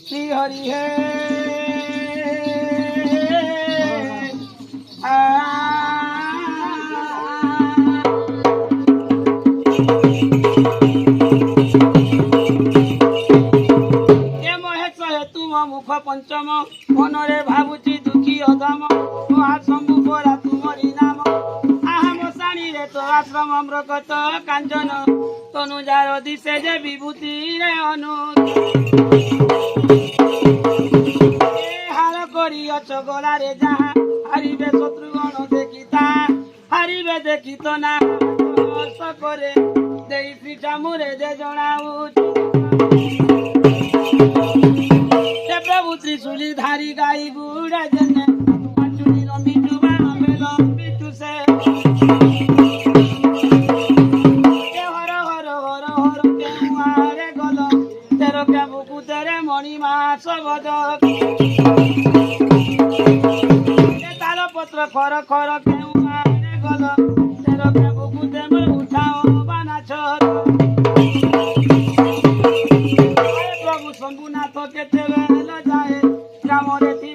श्री हरि हे मुख पंचम मनरे भावुची दुखी अधम सम्मुखरा तुमरी नाम आहम साणी रे तो आश्रम मृगत कांचन तनुजार दिशे जे विभूति रे अनु हार करी अचगला रे जहाँ हारिबे शत्रुगण देखिता हारिबे देखित ना करे देई श्रीटा मुरे जे जणाऊ प्रभु त्रिशूली धारी गाई बुढ़ा जने चुनी लंबी डुबा में लंबी तुसे हर हर हर हर के मारे गल तेरो के बुकु तेरे मणि मास बद ताल पत्र खर खर के मारे गल तेरो के बुकु तेरे उठाओ बाना छर प्रभु शंभुनाथ के तेरे रामरे थी